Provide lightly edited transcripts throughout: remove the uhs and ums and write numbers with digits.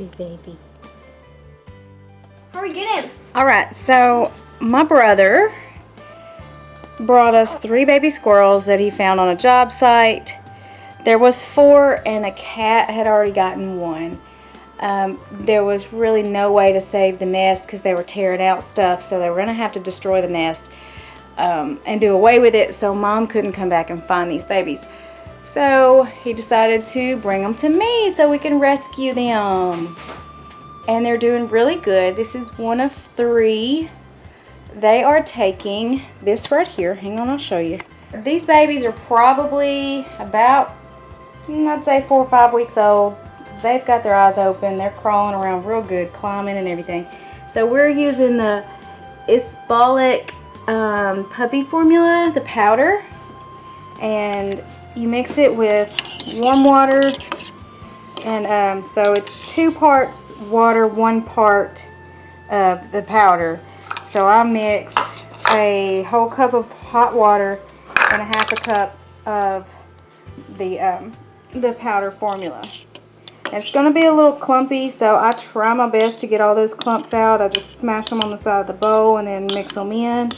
sweet baby. Hurry, get him. All right, so my brother brought us 3 baby squirrels that he found on a job site. There was 4 and a cat had already gotten 1. There was really no way to save the nest because they were tearing out stuff, so they were going to have to destroy the nest and do away with it, so Mom couldn't come back and find these babies. So he decided to bring them to me so we can rescue them. And they're doing really good. This is one of 3. They are taking this right here. Hang on, I'll show you. These babies are probably about, I'd say 4 or 5 weeks old. They've got their eyes open. They're crawling around real good, climbing and everything. So we're using the Isbolic puppy formula, the powder. And you mix it with warm water. And so it's 2 parts water, 1 part of the powder. So I mixed a whole cup of hot water and a half a cup of the powder formula. It's going to be a little clumpy, so I try my best to get all those clumps out. I just smash them on the side of the bowl and then mix them in,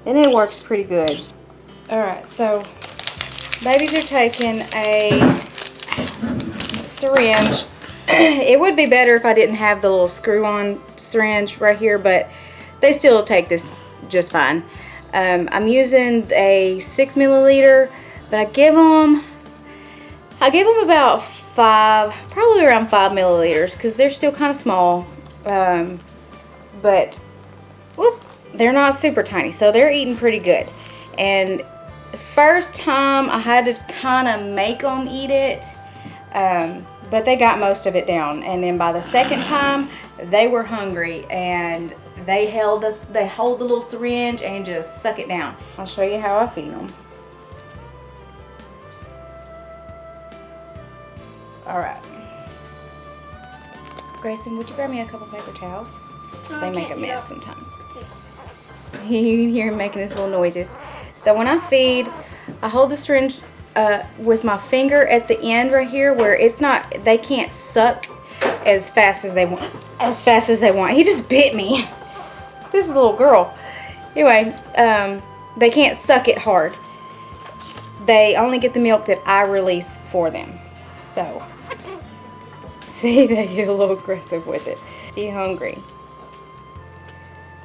and it works pretty good. Alright, so babies are taking a syringe. It would be better if I didn't have the little screw-on syringe right here, but they still take this just fine. I'm using a 6 milliliter, but I give them about 5, probably around 5 milliliters, because they're still kind of small. But whoop, they're not super tiny, so they're eating pretty good. And the first time I had to kind of make them eat it, but they got most of it down. And then by the second time, they were hungry and they hold the little syringe and just suck it down. I'll show you how I feed them. All right. Grayson, would you grab me a couple paper towels? Because they make a mess sometimes. So you can hear him making his little noises. So when I feed, I hold the syringe with my finger at the end right here, where it's not, they can't suck as fast as they want. He just bit me. This is a little girl. Anyway, they can't suck it hard. They only get the milk that I release for them. So, see, they get a little aggressive with it. She's hungry.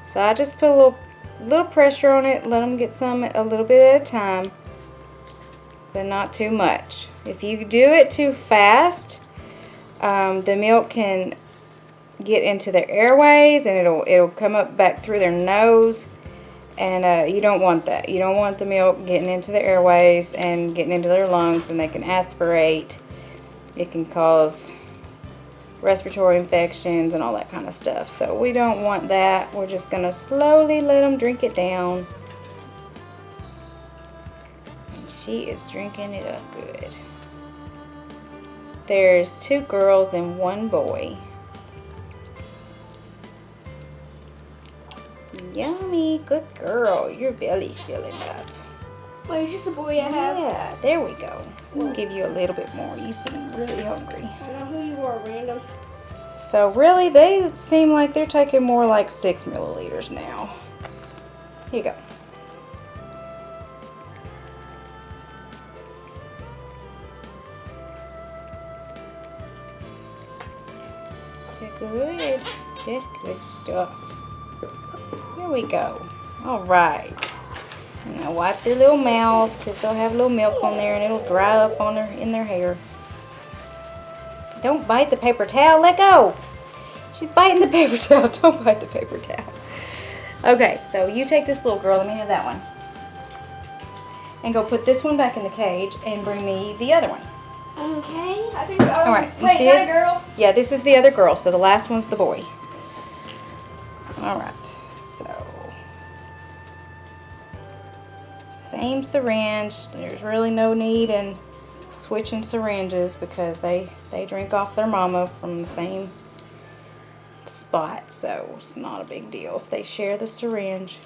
So I just put a little pressure on it, let them get some a little bit at a time, but not too much. If you do it too fast, the milk can get into their airways and it'll come up back through their nose, and you don't want that. You don't want the milk getting into the airways and getting into their lungs, and they can aspirate. It can cause respiratory infections and all that kind of stuff. So we don't want that. We're just going to slowly let them drink it down. And she is drinking it up good. There's 2 girls and 1 boy. Yummy, good girl. Your belly's filling up. Wait, is this a boy I have? Yeah, there we go. We'll give you a little bit more. You seem really hungry. I know who you are, random. So really, they seem like they're taking more like 6 milliliters now. Here you go. That's good. That's good stuff. Here we go. All right. Now wipe their little mouth, because they'll have a little milk on there and it'll dry up on in their hair. Don't bite the paper towel. Let go. She's biting the paper towel. Don't bite the paper towel. Okay, so you take this little girl. Let me have that one. And go put this one back in the cage and bring me the other one. Okay. I think the other All right. Wait, is that a girl? Yeah, this is the other girl. So the last one's the boy. All right. So same syringe. There's really no need in switching syringes because they drink off their mama from the same spot, so it's not a big deal if they share the syringe.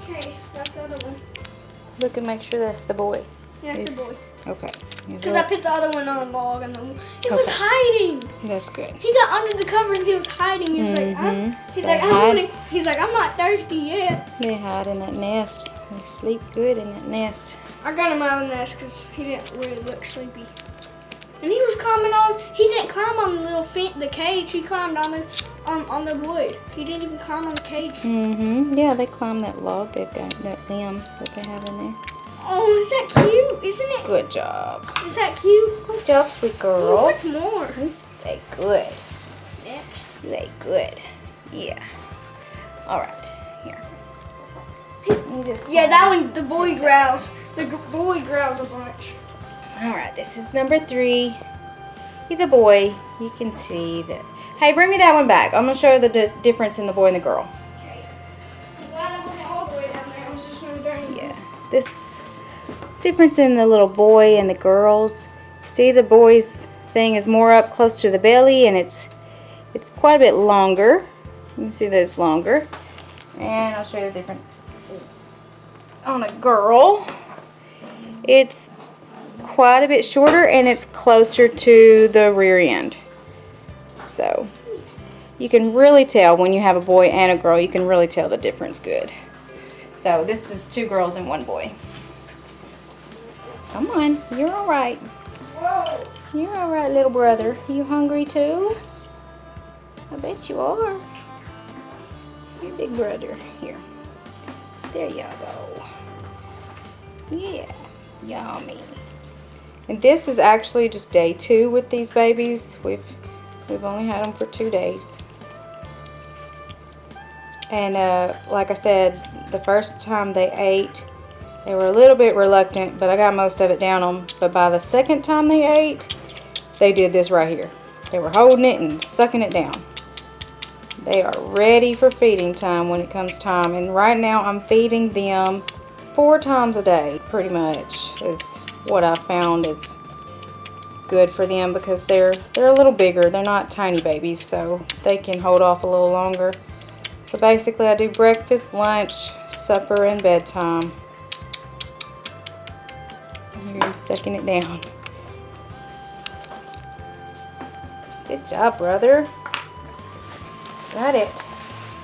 Okay, that's the other one. Look and make sure that's the boy. Yeah, it's a boy. Okay. Because I put the other one on a log and he was hiding. That's good. He got under the cover and he was hiding. He was he's like, I'm not thirsty yet. They hide in that nest. They sleep good in that nest. I got him out of the nest because he didn't really look sleepy. And he was climbing on. He didn't climb on the the cage. He climbed on the wood. He didn't even climb on the cage. Yeah, they climb that log. They've got that limb that they have in there. Oh, is that cute? Isn't it? Good job. Is that cute? Good job, sweet girl. Oh, what's more? They good. Next. They good. Yeah. All right. Here. Yeah, that one. The boy growls. The boy growls a bunch. All right. This is number 3. He's a boy. You can see that. Hey, bring me that one back. I'm gonna show you the difference in the boy and the girl. Okay. I'm glad I wasn't all the way down there. I was just wondering. Yeah. This difference in the little boy and the girls. See, the boy's thing is more up close to the belly, and it's quite a bit longer. You can see that it's longer. And I'll show you the difference on a girl. It's quite a bit shorter, and it's closer to the rear end. So you can really tell when you have a boy and a girl. You can really tell the difference good. So this is 2 girls and 1 boy. Come on, you're all right. Whoa. You're all right, little brother. You hungry too? I bet you are. Your big brother. Here. There y'all go. Yeah, yummy. And this is actually just day 2 with these babies. We've only had them for 2 days. And like I said, the first time they ate, they were a little bit reluctant, but I got most of it down them. But by the second time they ate, they did this right here. They were holding it and sucking it down. They are ready for feeding time when it comes time. And right now I'm feeding them 4 times a day, pretty much, is what I found is good for them, because they're a little bigger. They're not tiny babies, so they can hold off a little longer. So basically I do breakfast, lunch, supper, and bedtime. You're sucking it down. Good job, brother. Got it.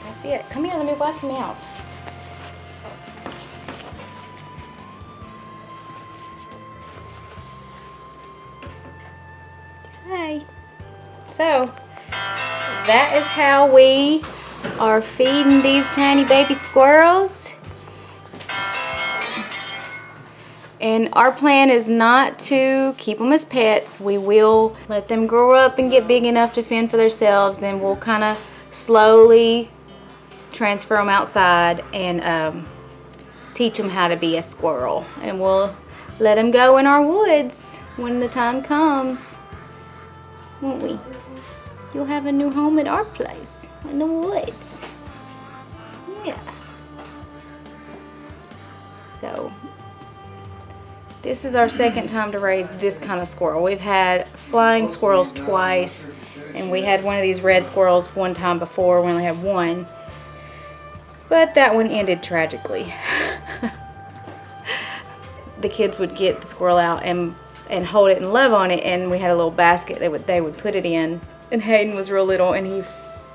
That's it. Come here, let me wipe your mouth. Hi. So, that is how we are feeding these tiny baby squirrels. And our plan is not to keep them as pets. We will let them grow up and get big enough to fend for themselves, and we'll kind of slowly transfer them outside and teach them how to be a squirrel. And we'll let them go in our woods when the time comes, won't we? You'll have a new home at our place in the woods. Yeah. So this is our second time to raise this kind of squirrel. We've had flying squirrels twice, and we had one of these red squirrels one time before. We only had one, but that one ended tragically. The kids would get the squirrel out and hold it and love on it, and we had a little basket they would put it in. And Hayden was real little, and he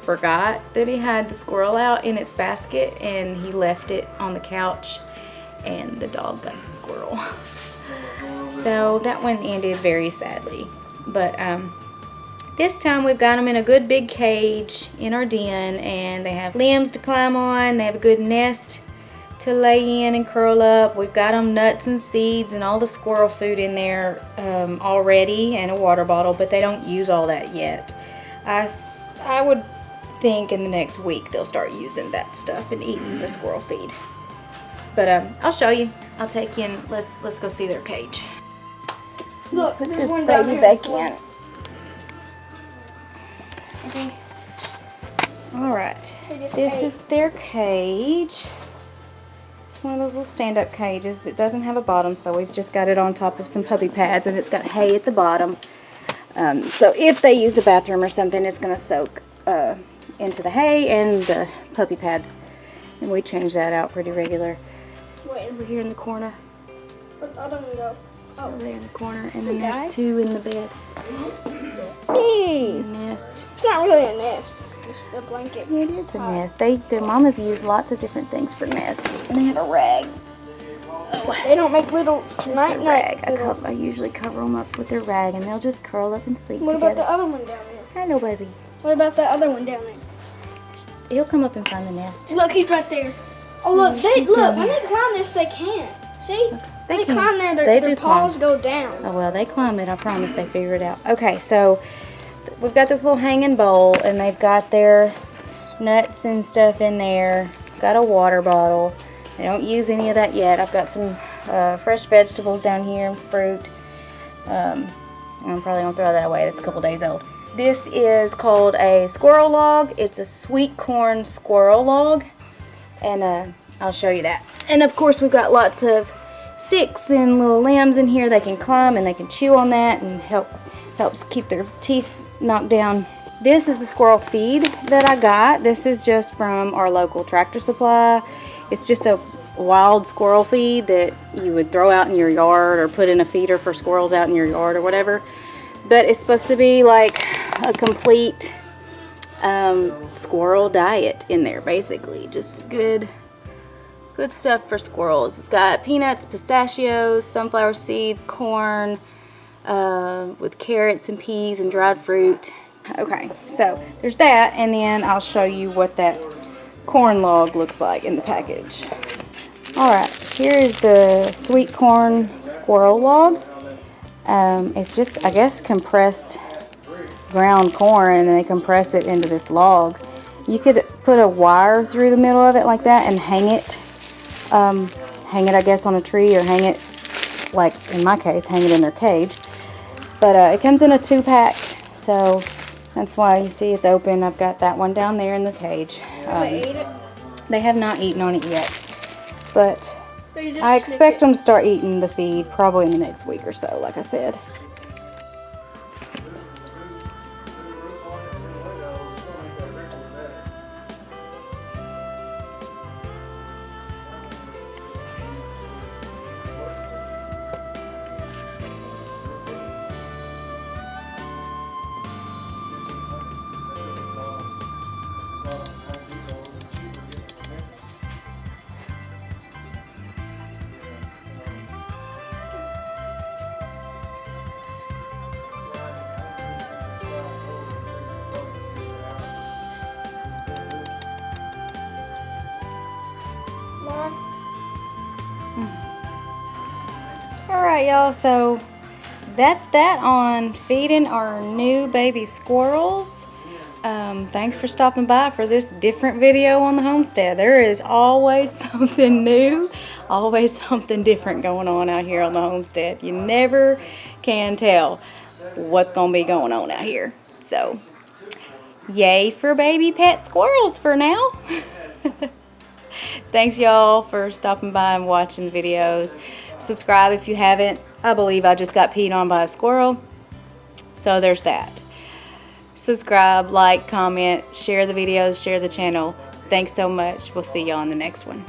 forgot that he had the squirrel out in its basket, and he left it on the couch, and the dog got the squirrel. So that one ended very sadly. But this time we've got them in a good big cage in our den, and they have limbs to climb on. They have a good nest to lay in and curl up. We've got them nuts and seeds and all the squirrel food in there already, and a water bottle, but they don't use all that yet. I would think in the next week they'll start using that stuff and eating the squirrel feed. But I'll show you. I'll take you in. Let's go see their cage. Look, Put there's this one down baby there. back in. Okay. All right. They just This ate. is their cage. It's one of those little stand-up cages. It doesn't have a bottom, so we've just got it on top of some puppy pads, and it's got hay at the bottom. So if they use the bathroom or something, it's going to soak into the hay and the puppy pads. And we change that out pretty regular. Wait, Over here in the corner. where'd the other one go? Oh, Over there in the corner. And then Hey, there's guys. 2 in the bed. hey. Nest. It's not really a nest. It's just a blanket. It is a nest. Their mamas use lots of different things for nests. And they have a rag. They don't make little Just night a night. rag. I usually cover them up with their rag, and they'll just curl up and sleep What about the together. other one down there? Hello, baby. What about the other one down there? He'll come up and find the nest. Look, he's right there. Oh look, he's down when here. they climb this, they can't. See? They They can. climb there, They their do climb. paws go down. Oh, well, they climb it. I promise they figure it out. Okay, so we've got this little hanging bowl, and they've got their nuts and stuff in there. Got a water bottle. They don't use any of that yet. I've got some fresh vegetables down here, fruit. I'm probably going to throw that away. That's a couple days old. This is called a squirrel log. It's a sweet corn squirrel log, and I'll show you that. And of course, we've got lots of sticks and little limbs in here. They can climb and they can chew on that and helps keep their teeth knocked down. This is the squirrel feed that I got. This is just from our local Tractor Supply. It's just a wild squirrel feed that you would throw out in your yard or put in a feeder for squirrels out in your yard or whatever. But it's supposed to be like a complete squirrel diet in there, basically. Just good stuff for squirrels. It's got peanuts, pistachios, sunflower seeds, corn, with carrots and peas and dried fruit. Okay, so there's that, and then I'll show you what that corn log looks like in the package. Alright, here is the sweet corn squirrel log. It's just, I guess, compressed ground corn, and they compress it into this log. You could put a wire through the middle of it like that and hang it, I guess, on a tree, or hang it, like in my case, hang it in their cage. But it comes in a 2-pack, so that's why you see it's open. I've got that one down there in the cage. They ate it. They have not eaten on it yet, but They just I snipped expect it. them to start eating the feed probably in the next week or so, like I said. Alright, y'all, so that's that on feeding our new baby squirrels. Thanks for stopping by for this different video on the homestead. There is always something new, always something different going on out here on the homestead. You never can tell what's going to be going on out here. So, yay for baby pet squirrels for now. Thanks, y'all, for stopping by and watching the videos. Subscribe if you haven't. I believe I just got peed on by a squirrel. So there's that. Subscribe, like, comment, share the videos, share the channel. Thanks so much. We'll see y'all on the next one.